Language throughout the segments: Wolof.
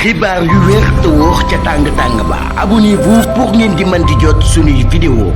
xibaar yu wér te wóor ca tàng-tàng ba abonnez-vous pour ngeen di mën di jot suñuy vidéo.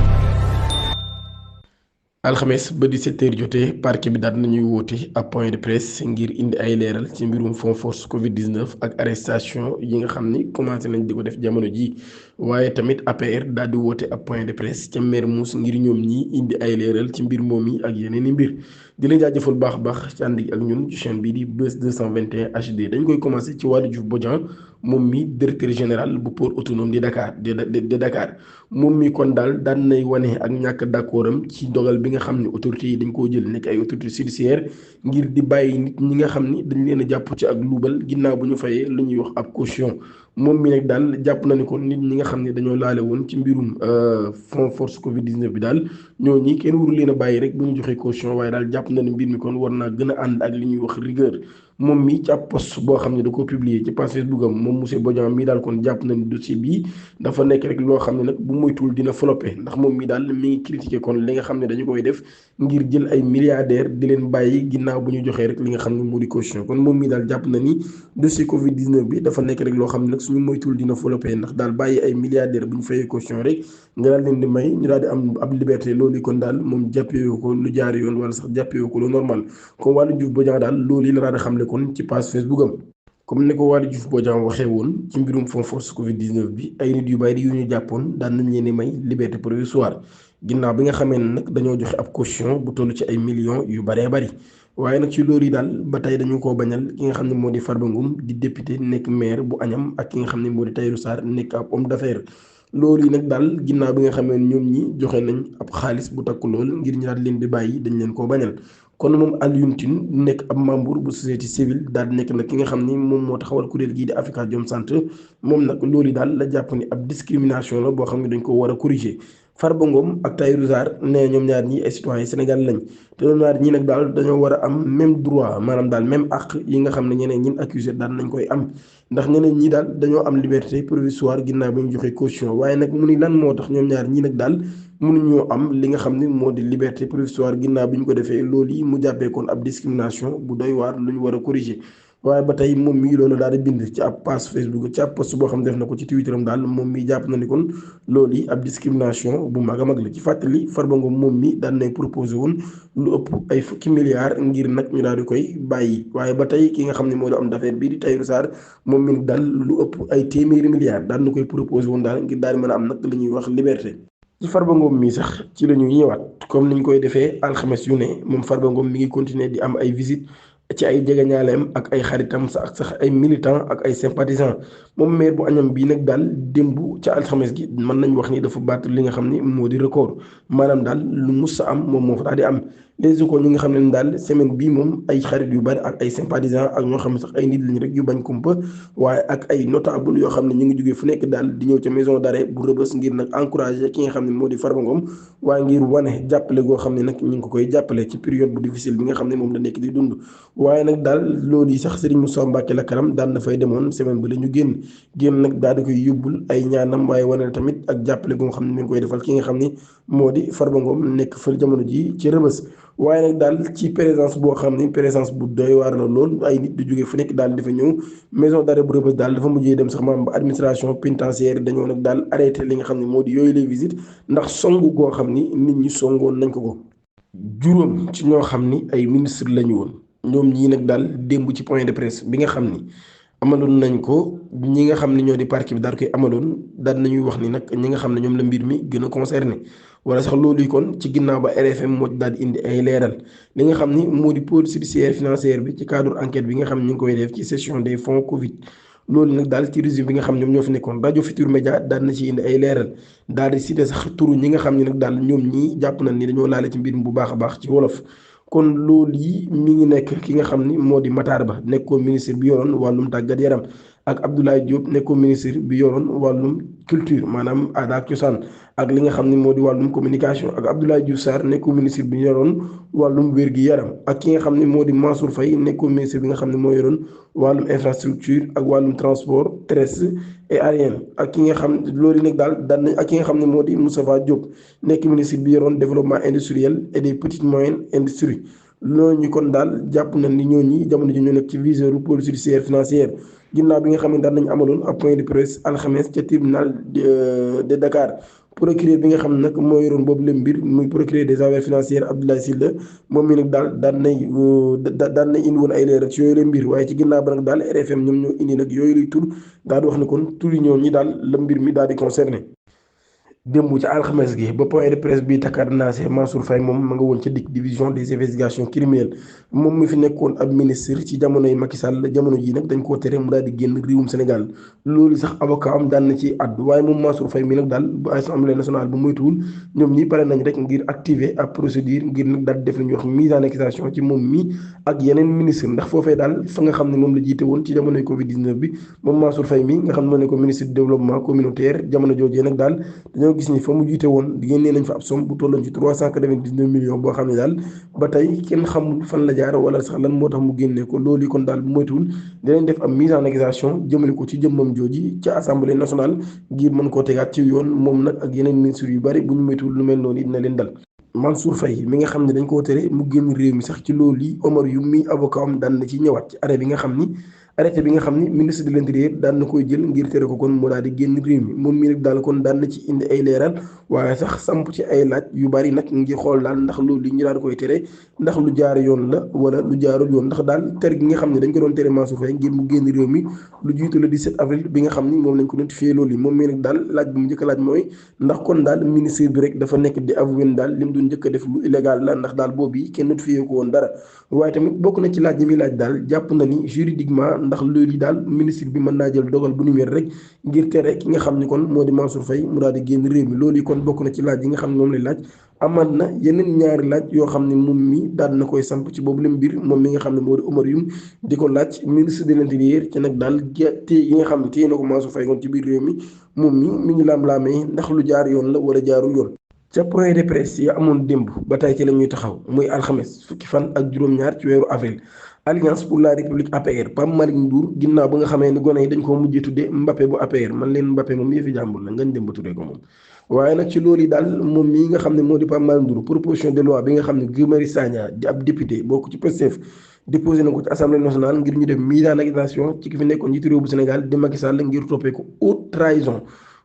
alxames ba 17h jotee parquet bi daal nañuy woote ab point de presse ngir indi ay leeral ci mbirum fonds force Covid 19 ak arrestation yi nga xam ni commencé nañ di ko def jamono ji waaye tamit APR daal di woote ab point de presse ca Mermoz ngir ñoom ñi indi ay leeral ci mbir moom yi ak yeneen i mbir di leen jaajëfal baax a baax ci ànd ak ñun ci chaîne bii di Buzz 221 HD dañ koy commencé ci Waly Diouf Bodian moom mi directeur général bu port autonome di Dakar de Dakar moom mi kon daal daan nay wane ak ñàkk d'accord am ci dogal bi nga xam ne autorités yi dañ koo jël nekk ay autorités judiciaires ngir di bàyyi nit ñi nga xam ni dañ leen a jàpp ci ak luubal ginnaaw bu ñu fayee lu ñuy wax ab caution moom mi nag daal jàpp na ni kon nit ñi nga xam ne dañoo laale woon ci mbirum fonds force Covid 19 bi daal ñooñi kenn waru leen a bàyyi rek bu ñu joxee caution waaye daal jàpp na ni mbir mi kon war naa gën a ànd ak li ñuy wax rigueur moom mi ci ab post boo xam ne da ko publier ci page Facebook am moom monsieur Bodian mii daal kon jàpp na ni dossier bii dafa nekk rek loo xam ne nag bu moytuwul dina floppé ndax moom mi daal mi ngi critiqué kon li nga xam ne dañu koy def ngir jël ay milliardaires di leen bàyyi ginnaaw bu ñu joxee rek li nga xam ne moo di caution kon moom mi daal jàpp na ni dossier Covid 19 bi dafa nekk rek loo xam ne nag suñu moytuwul dina floppé ndax daal bàyyi ay milliardaires bu ñu fayee caution rek nga daal leen di may ñu daal di am ab liberté loolu kon daal moom jàppee ko lu jaar yoon wala sax jàppee ko lu normal comme Waly Diouf Bodian daal loolu yi la daal di xamle kon ci page Facebook am comme ni ko Waly Diouf Bodian waxee woon ci mbirum fonds force Covid 19 bi ay nit yu bari yu ñu jàppoon daan nañ leen di may liberté provisoire ginnaaw bi nga xamee ne nag dañoo joxe ab caution bu toll ci ay millions yu baree bari waaye nag ci loolu yi daal ba tey dañu koo bañal ki nga xam ne moo di Farba Ngom di député nekk maire bu Agnam ak ki nga xam ne moo di Tahirou Sarr nekk ab homme d'affaires loolu yi nag daal ginnaaw bi nga xamee ne ñoom ñi joxe nañ ab xaalis bu takku lool ngir ñu daal leen di bàyyi dañ leen koo bañal kon moom Alioune Tine nekk ab membre bu société civile daal di nekk nag ki nga xam ni moom moo taxawal kuréel gii di Afrikajom Center moom nag loolu yi daal la jàpp ni ab discrimination la boo xam ne dañ ko war a corriger Farba Ngom ak Tahirou Sarr nee ñoom ñaar ñi ay citoyens Sénégal lañ te ñoom ñaar ñi nag daal dañoo war a am même droit maanaam daal même àq yi nga xam ne ñeneen ñin accusé daal nañ koy am ndax ñeneen ñi daal dañoo am liberté provisoire ginnaaw ba ñu joxe caution waaye nag mu ni lan moo tax ñoom ñaar ñi nag daal mënuñoo am li nga xam ne moo di liberté provisoire ginnaaw bi ñu ko defee loolu yi mu jàppee kon ab discrimination bu doy waar lu ñu war a corriger waaye ba tey moom mii loolu daal di bind ci ab page Facebook ci ab post boo xam ne def na ko ci Twitter am daal moom mii jàpp na ni kon loolu yi ab discrimination bu mag a mag la ci fàttali Farba Ngom moom mi daan nay proposé woon lu ëpp ay fukki milliards ngir nag ñu daal di koy bàyyi waaye ba tey ki nga xam ne moo di am d'affaire bii di Tahirou Sarr moom mi daal lu ëpp ay téeméeri milliards daan na koy proposé woon daal ngir daal di mën a am nag li ñuy wax liberté. ci Farba Ngom mi sax ci la ñuy ñëwaat comme niñ koy defee alxames yu ne moom Farba Ngom mi ngi continuer di am ay visite ci ay jegeñaaleem ak ay xaritam sax ay militants ak ay sympathisants moom maire bu Agnam bii nag daal démb ca alxames gi mën nañ wax ni dafa battre li nga xam ni moo di record maanaam daal lu mus sa am moom moo fa daal di am les échos ñi nga xam ne daal semaine bii moom ay xarit yu bari ak ay sympathisants ak ñoo xam ne sax ay nit lañ rek yu bañ kumpa waaye ak ay notable yoo xam ne ñu ngi jógee fu nekk daal di ñëw ca maison d'arrêt bu Rebeuss ngir nag encourager ki nga xam ne moo di Farba Ngom waaye ngir wane jàppale goo xam ne nag ñu ngi ko koy jàppale ci période bu difficile bi nga xam ne moom la nekk di dund waaye nag daal loolu yi sax Serigne Moussa Mbacké la karam daan na fay demoon semaine ba la ñu génn nag daal di koy yóbbul ay ñaanam waaye wane tamit ak jàppale goo xam ne mi ngi koy defal ki nga xam ne moo di Farba Ngom nekk fa jamono ji ci Rebeuss waaye nag daal ci présence boo xam ne présence bu doy waar la lool ay nit di jógee fu nekk daal dafa ñëw maison d'arrêt bu Rebeuss daal dafa mujjee dem sax maam ba administration pénitentiaire dañoo nag daal arrêté li nga xam ne moo di yooyu les visites ndax songu goo xam ni nit ñi songoon nañ ko juróom ci ñoo xam ni ay ministre lañu woon ñoom ñii nag daal démb ci point de presse bi nga xam ni amaloon nañ ko ñi nga xam ne ñoo di parquet bi daal koy amaloon daal nañuy wax ni nag ñi nga xam ne ñoom la mbir mi gën a concerné wala sax loolu yi kon ci ginnaaw ba RFM moo daal di indi ay leeral li nga xam ni moo di pôle judiciaire financière bi ci cadre enquête bi nga xam ne ñu ngi koy def ci session des fonds Covid loolu nag daal ci régime bi nga xam ñoom ñoo fi nekkoon rajo Futurs Médias daal na ci indi ay leeral daal di cité sax turu ñi nga xam ne nag daal ñoom ñii jàpp nañ ni dañoo laale ci mbir mi bu baax a baax ci wolof kon loolu yi mi ngi nekk ki nga xam ni moo di Matar Ba nekkoon ministre bi yoroon wàllum tàggat yaram ak Abdoulaye Diop nekkoon ministre bi yoroon wàllum culture maanaam aada ak cosaan ak li nga xam ne moo di wàllum communication ak Abdoulaye Diouf Sarr nekkoon ministre bi yoroon wàllum wér-gi-yaram ak ki nga xam ne moo di Mansour Faye nekkoon ministre bi nga xam ne moo yoroon wàllum infrastructure ak wàllum transport terrestre et aérien ak ki nga xam loolu nag daal daan nañ ak ki nga xam ne moo di Moustapha Diop nekk ministre bi yoroon développement industriel et des petites moyennes industries loolu ñu kon daal jàpp na ni ñooñi jamono ji ñu nekk ci viseur pôle judiciaire financière ginnaaw bi nga xam ne daan nañ amaloon ab point de presse alxames ca tribunal de Dakar. procureur bi nga xam ne nag moo yoroon boobu la mbir muy procureur des affaires financières Abdoulaye Sylla moom mi nag daal daan nay indi woon ay leeral ci yooyu la mbir waaye ci ginnaaw ba nag daal RFM ñoom ñoo indi nag yooyu lay tur daal di wax ne kon tur yi ñoom ñi daal la mbir mi daal di concerné. démb ci alxames gi ba point de presse bi takkaat naase Mansour Faye moom ma nga woon ca DIC division des investigations criminelles moom mi fi nekkoon ab ministre ci jamonoy Macky Sall jamono ji nag dañ koo tere mu daal di génn réewum Sénégal loolu sax avocat am daan na ci àddu waaye moom Mansour Faye mi nag daal bu assemblée nationale bu moytuwul ñoom ñi pare nañ rek ngir activer ab procédure ngir nag daal di def lu ñuy wax mise en accusation ci moom mi ak yeneen ministre ndax foofee daal fa nga xam ne moom la jiite woon ci jamonoy Covid 19 bi moom Mansour Faye mi nga xam ne moo ne ko ministre du développement communautaire jamono joojee nag daal gis ni fa mu jiite woon génnee nañ fa ab somme bu tolloon ci 399 millions boo xam ne daal ba tey kenn xamul fan la jaar wala sax lan moo tax mu génnee ko loolu yi kon daal bu moytuwul dinañ def ab mise en accusation jëmale ko ci jëmmam jooji ca assemblée nationale ngir mën koo tegaat ci yoon moom nag ak yeneen ministres yu bari bu ñu moytuwul lu mel noonu dina leen dal. Mansour Faye mi nga xam ne dañ koo tere mu génn réew mi sax ci loolu yi Omar Youm mi avocat am daan na ci ñëwaat ci arrêté bi nga xam ni ministre de l'intérieur daan na koy jël ngir tere ko kon mu daal di génn réew mi moom mii nag daal kon daan na ci indi ay leeral waaye sax samp ci ay laaj yu bari nag ngir xool daal ndax loolu li ñu daal koy tere ndax lu jaar yoon la wala lu jaarul yoon ndax daal tere gi nga xam ne dañ ko doon tere Mansour Faye ngir mu génn réew mi lu jiitu le 17 avril bi nga xam ni moom lañ ko notifié loolu yi moom mii nag daal laaj bi mu njëkk a laaj mooy ndax kon daal ministre bi rek dafa nekk di avoué daal li mu doon njëkk a def lu illégal la ndax daal boobu yi kenn notifié ko woon dara waaye tamit bokk na ci laaj yi muy laaj daal jàpp na ni juridiquement ndax loolu yi daal ministre bi mën naa jël dogal bu nu wér rek ngir tere ki nga xam ni kon moo di Mansour Faye mu daal di génn réew mi loolu yi kon bokk na ci laaj yi nga xam ne moom lay laaj amaat na yeneen ñaari laaj yoo xam ne moom mi daal na koy samp ci boobu la mbir moom mi nga xam ne moo di Omar Youm di ko laaj ministre de l'intérieur ci nag daal téye yi nga xam ne téye na ko Mansour Faye kon ci biir réew mi moom mi ngi laam-laamee ndax lu jaar yoon la wala jaarul yoon. ca point de presse yi amoon démb ba tey ci la ñuy taxaw muy alxames fukki fan ak juróom-ñaar ci weeru avril Alliance pour la République APR Pape Malick Ndour ginnaaw ba nga xamee ni gone yi dañ koo mujjee tuddee Mbappé bu APR man leen Mbappé moom yëfi jàmbur la ngañ dem ba tuddee ko moom waaye nag ci loolu yi daal moom mii nga xam ne moo di Pape Malick Ndour proposition de loi bi nga xam ne Guy Marius Sagna di ab député bokk ci Pastef déposé na ko ci assemblée nationale ngir ñu def mise en accusation ci ki fi nekkoon njiitu réew bu Sénégal di Macky Sall ngir toppee ko haute trahison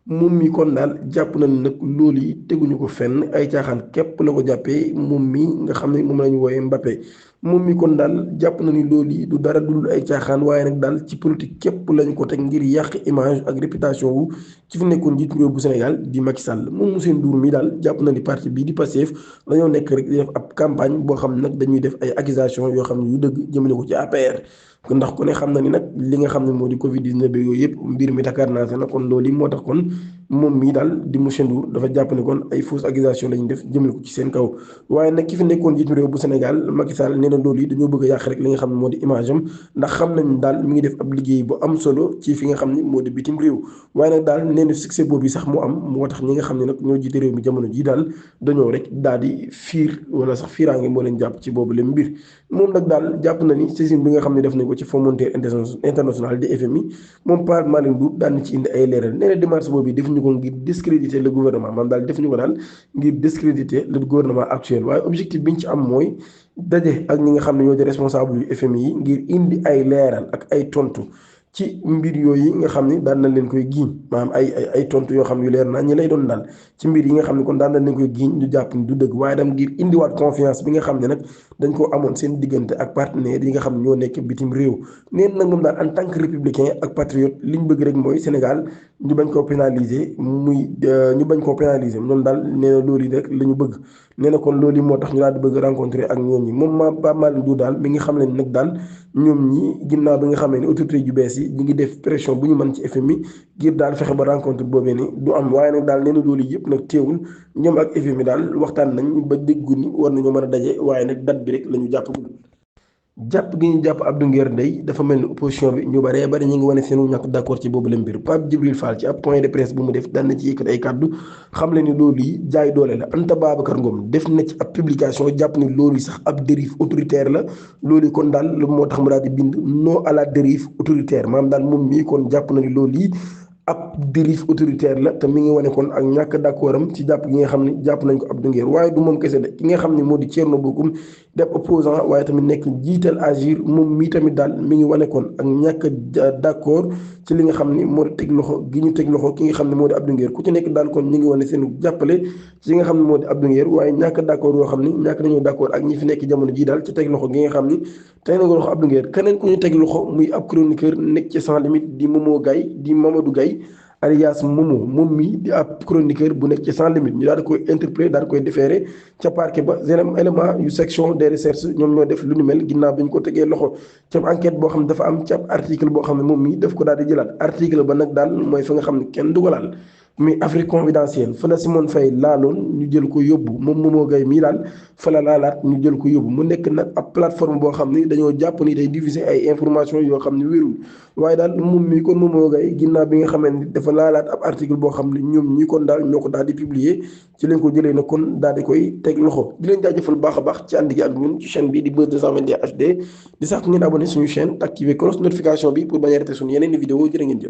moom mi kon daal jàpp nañ nag loolu yi teguñu ko fenn ay caaxaan képp la ko jàppee moom mi nga xam ne moom la ñu wooyee Mbappé moom mi kon daal jàpp na ni loolu yi du dara dul ay caaxaan waaye nag daal ci politique képp lañ ko teg ngir yàq image ak réputation wu ci fi nekkoon njiitu réew bu Sénégal di Macky Sall moom Moussa Ndour mi daal jàpp na ni parti bii di Pastef dañoo nekk rek di def ab campagne boo xam ne nag dañuy def ay accusation yoo xam ne yu dëgg jëmale ko ci APR ndax ku ne xam na ni nag li nga xam ne moo di Covid 19 bi yooyu yëpp mbir mi Dakar naa na kon loolu yi moo tax kon moom mii daal di Moussa Ndour dafa jàpp ne kon ay fausse accusation lañu def jëmale ko ci seen kaw waaye nag ki fi nekkoon njiitu réew bu Sénégal Macky Sall nee na loolu yi dañoo bëgg a yàq rek li nga xam ne moo di image am ndax xam nañ daal mi ngi def ab liggéey bu am solo ci fi nga xam ne moo di bitim réew waaye nag daal nee na succès boobu sax mu am moo tax ñi nga xam ne nag ñoo jiite réew mi jamono ji daal dañoo rek daal di fiir wala sax fiiraange moo leen jàpp ci boobu leen mbir moom nag daal jàpp na ni saisine bi nga xam ne def nañ ko ci Fonds monétaire international di FMI moom Pape Malick Ndour daan na ci indi ay leeral nee na démarche boobu defuñu ko ngir discréditer le gouvernement maanaam daal defuñu ko daal ngir discréditer le gouvernement actuel waaye objectif bi ñu ci am mooy daje ak ñi nga xam ne ñoo di responsable yu FMI yi ngir indi ay leeral ak ay tontu ci mbir yooyu nga xam ne daan nañ leen koy giiñ maanaam ay tontu yoo xam ne yu leer naa ñi lay doon daal ci mbir yi nga xam ne kon daan nañ leen koy giiñ ñu jàpp ni du dëgg waaye dem ngir indiwaat confiance bi nga xam ne nag dañ koo amoon seen diggante ak partenaires yi nga xam ne ñoo nekk bitim réew neen nag moom daal en tant que républicain ak patriote li ñu bëgg rek mooy Sénégal ñu bañ koo pénaliser ñoom daal nee na loolu yi rek la ñu bëgg nee na kon loolu yi moo tax ñu daal di bëgg rencontrer ak ñoom ñi moom ma Pape Malick Ndour daal mi ngi xam leen nag daal ñoom ñi ginnaaw bi nga xamee ne autorité yu bees yi ñu ngi def pression bu ñu mën ci FMI ngir daal fexe ba rencontre boobee ni du am waaye nag daal nee na loolu yëpp nag teewul ñoom ak FMI daal waxtaan nañ ba déggu ni war nañoo mën a daje waaye nag date bi rek la ñu jàpp gi ñu jàpp Abdou Nguer Ndeye dafa mel ni opposition bi ñu baree bari ñu ngi wane seenu ñàkk d'accord ci boobu la mbir Pape Djibril Fall ci ab point de presse bu mu def daan na ci yëkkat ay kàddu xam le ni loolu yi jaay doole la Anta Babacar Ngom def na ci ab publication jàpp ni loolu yi sax ab dérive autoritaire la loolu yi kon daal moo tax mu daal di bind non à la dérive autoritaire maanaam daal moom mii kon jàpp na ni loolu yi ab dérive autoritaire la te mi ngi wane kon ak ñàkk d'accord am ci jàpp gi nga xam ne jàpp nañ ko Abdou Nguer waaye du moom kese de ki nga xam ne moo di Thierno Bocoum def opposant waaye tamit nekk jiital Agir moom mii tamit daal mi ngi wane kon ak ñàkk d'accord ci li nga xam ni moo di teg loxo gi ñu teg loxo ki nga xam ne moo di Abdou Nguer ku ci nekk daal kon ñu ngi wane seen jàppale ci nga xam ne moo di Abdou Nguer waaye ñàkk d'accord yoo xam ni ñàkk nañoo d'accord ak ñi fi nekk jamono ji daal ci teg loxo gi nga xam ni teg na ko loxo Abdou Nguer keneen ku ñu teg loxo muy ab chroniqueur nekk ci Sans Limites di Momo Gaye di Mamadou Gaye alias Momo moom mi di ab chroniqueur bu nekk ci Sans Limites ñu daal di koy interpellé daal di koy déféré ca parquet ba élément yu section des recherches ñoom ñoo def lu ni mel ginnaaw bi ñu ko tegee loxo ca enquête boo xam ne dafa am ci ab article boo xam ne moom mi daf ko daal di jëlaat article ba nag daal mooy fa nga xam ne kenn du ko laal muy Afrique confidentielle fa la Simone Faye laaloon ñu jël ko yóbbu moom Momo Gaye mii daal fa la laalaat ñu jël ko yóbbu mu nekk nag ab plateforme boo xam ni dañoo jàpp ni day diffuser ay information yoo xam ne wérul waaye daal moom mii kon Momo Gaye ginnaaw bi nga xamee ni dafa laalaat ab article boo xam ne ñoom ñi kon daal ñoo ko daal di publier ci leen ko jëlee na kon daal di koy teg loxo di leen jaajëfal baax a baax ci ànd gi ak ñun ci chaîne bi di Buzz 221 HD di sax ngeen abonné suñu chaîne activer cloche notification bi pour bañ a rater suñu yeneen i vidéo jërë ngeen jëf